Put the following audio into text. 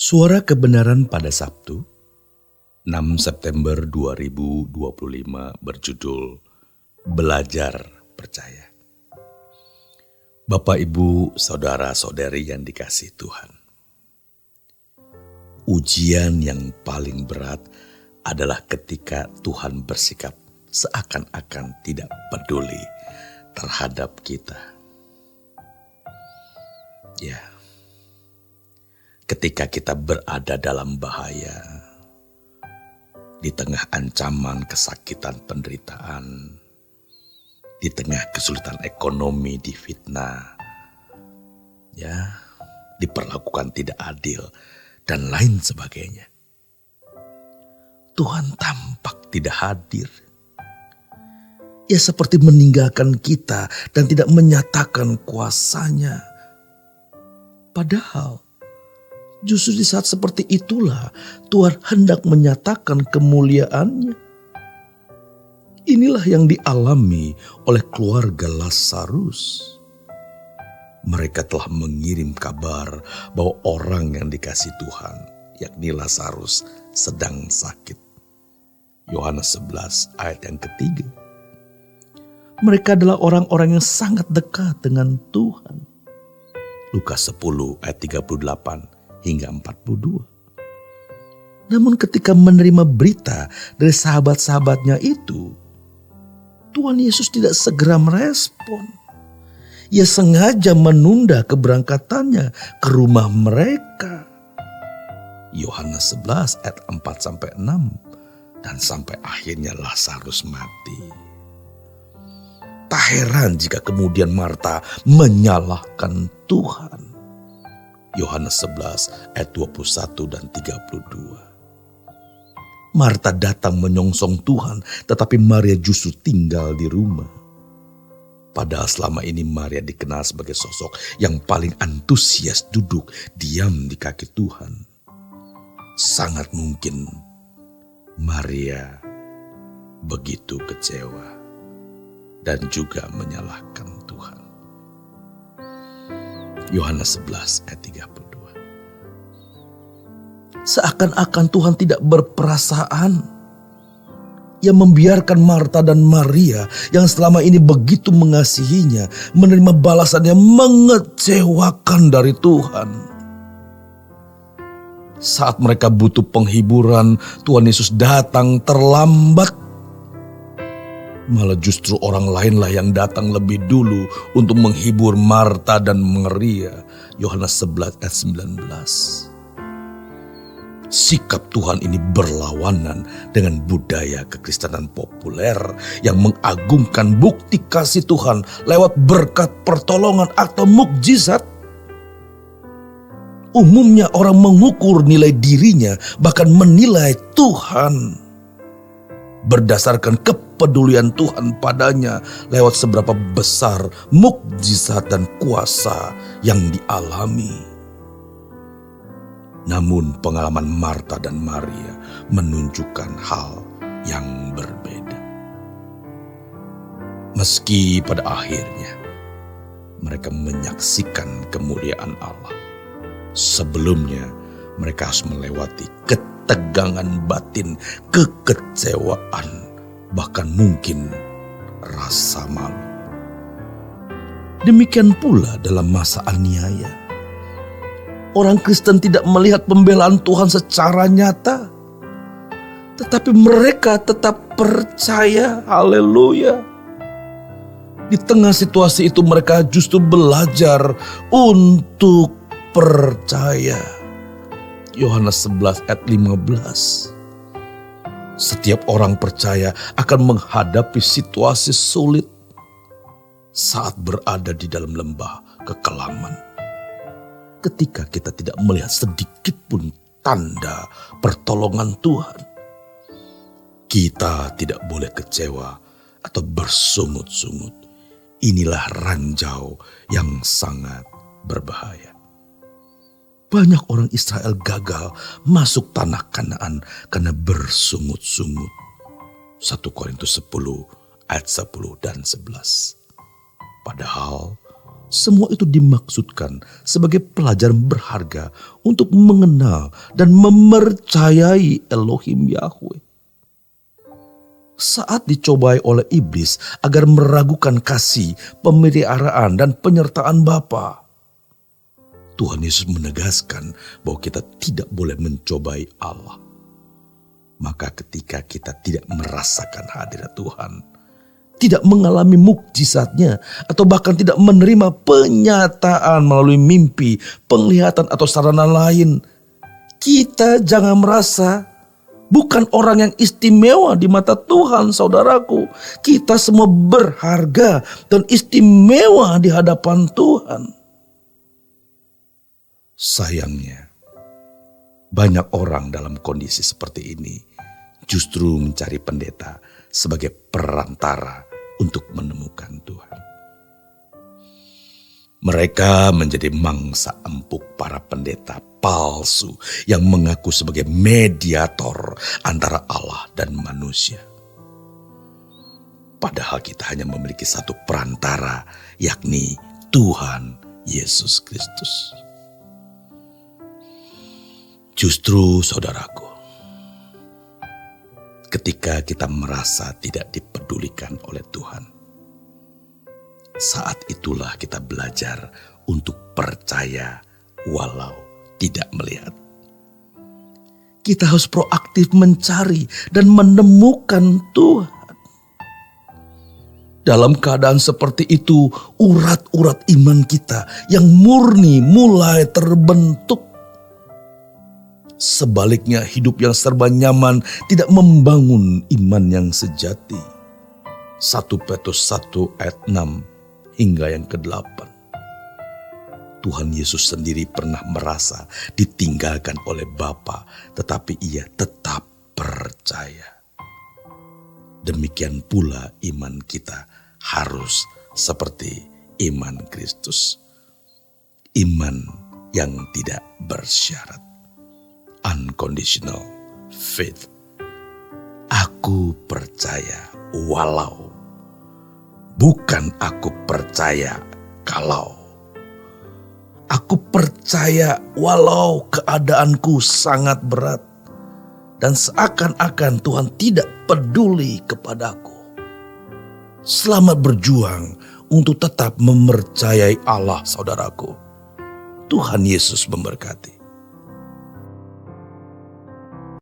Suara Kebenaran pada Sabtu, 6 September 2025 berjudul Belajar Percaya. Bapak, Ibu, Saudara-saudari yang dikasihi Tuhan. Ujian yang paling berat adalah ketika Tuhan bersikap seakan-akan tidak peduli terhadap kita. Ya, ketika kita berada dalam bahaya, di tengah ancaman kesakitan penderitaan, di tengah kesulitan ekonomi, difitnah, ya, diperlakukan tidak adil, dan lain sebagainya. Tuhan tampak tidak hadir. Ia seperti meninggalkan kita dan tidak menyatakan kuasa-Nya. Padahal justru di saat seperti itulah Tuhan hendak menyatakan kemuliaan-Nya. Inilah yang dialami oleh keluarga Lazarus. Mereka telah mengirim kabar bahwa orang yang dikasihi Tuhan, yakni Lazarus, sedang sakit. Yohanes 11 ayat yang ketiga. Mereka adalah orang-orang yang sangat dekat dengan Tuhan. Lukas 10 ayat 38 hingga 42. Namun ketika menerima berita dari sahabat-sahabatnya itu, Tuhan Yesus tidak segera merespon. Ia sengaja menunda keberangkatannya ke rumah mereka. Yohanes 11 ayat 4-6 dan sampai akhirnya Lazarus mati. Tak heran jika kemudian Marta menyalahkan Tuhan. Yohanes 11 ayat 21 dan 32. Marta datang menyongsong Tuhan, tetapi Maria justru tinggal di rumah. Padahal selama ini Maria dikenal sebagai sosok yang paling antusias duduk diam di kaki Tuhan. Sangat mungkin Maria begitu kecewa dan juga menyalahkan Tuhan. Yohanes 11 ayat 32. Seakan-akan Tuhan tidak berperasaan. Ia membiarkan Marta dan Maria yang selama ini begitu mengasihinya menerima balasan yang mengecewakan dari Tuhan. Saat mereka butuh penghiburan, Tuhan Yesus datang terlambat. Malah justru orang lainlah yang datang lebih dulu untuk menghibur Marta dan Maria. Yohanes 11 ayat 19. Sikap Tuhan ini berlawanan dengan budaya kekristenan populer yang mengagungkan bukti kasih Tuhan lewat berkat pertolongan atau mukjizat. Umumnya orang mengukur nilai dirinya, bahkan menilai Tuhan berdasarkan kepedulian Tuhan padanya lewat seberapa besar mukjizat dan kuasa yang dialami. Namun pengalaman Marta dan Maria menunjukkan hal yang berbeda. Meski pada akhirnya mereka menyaksikan kemuliaan Allah, sebelumnya mereka harus melewati ketegangan batin, kekecewaan, bahkan mungkin rasa malu. Demikian pula dalam masa aniaya. Orang Kristen tidak melihat pembelaan Tuhan secara nyata, tetapi mereka tetap percaya. Haleluya. Di tengah situasi itu mereka justru belajar untuk percaya. Yohanes 11 ayat 15. Setiap orang percaya akan menghadapi situasi sulit saat berada di dalam lembah kekelaman. Ketika kita tidak melihat sedikit pun tanda pertolongan Tuhan, kita tidak boleh kecewa atau bersungut-sungut. Inilah ranjau yang sangat berbahaya. Banyak orang Israel gagal masuk tanah Kanaan karena bersungut-sungut. 1 Korintus 10 ayat 10 dan 11. Padahal Semua itu dimaksudkan sebagai pelajaran berharga untuk mengenal dan mempercayai Elohim Yahweh. Saat dicobai oleh iblis agar meragukan kasih, pemeliharaan, dan penyertaan Bapa, Tuhan Yesus menegaskan bahwa kita tidak boleh mencobai Allah. Maka ketika kita tidak merasakan hadirat Tuhan, tidak mengalami mukjizatnya, atau bahkan tidak menerima penyataan melalui mimpi, penglihatan, atau sarana lain, kita jangan merasa bukan orang yang istimewa di mata Tuhan, saudaraku. Kita semua berharga dan istimewa di hadapan Tuhan. Sayangnya, banyak orang dalam kondisi seperti ini justru mencari pendeta sebagai perantara untuk menemukan Tuhan. Mereka menjadi mangsa empuk para pendeta palsu yang mengaku sebagai mediator antara Allah dan manusia. Padahal kita hanya memiliki satu perantara, yakni Tuhan Yesus Kristus. Justru saudaraku, ketika kita merasa tidak dipedulikan oleh Tuhan, saat itulah kita belajar untuk percaya walau tidak melihat. Kita harus proaktif mencari dan menemukan Tuhan. Dalam keadaan seperti itu, urat-urat iman kita yang murni mulai terbentuk. Sebaliknya, hidup yang serba nyaman tidak membangun iman yang sejati. 1 Petrus 1 ayat 6 hingga yang ke-8. Tuhan Yesus sendiri pernah merasa ditinggalkan oleh Bapa, tetapi ia tetap percaya. Demikian pula iman kita harus seperti iman Kristus. Iman yang tidak bersyarat. Unconditional faith. Aku percaya walau. Bukan aku percaya kalau. Aku percaya walau keadaanku sangat berat. Dan seakan-akan Tuhan tidak peduli kepadaku. Selamat berjuang untuk tetap mempercayai Allah, saudaraku. Tuhan Yesus memberkati.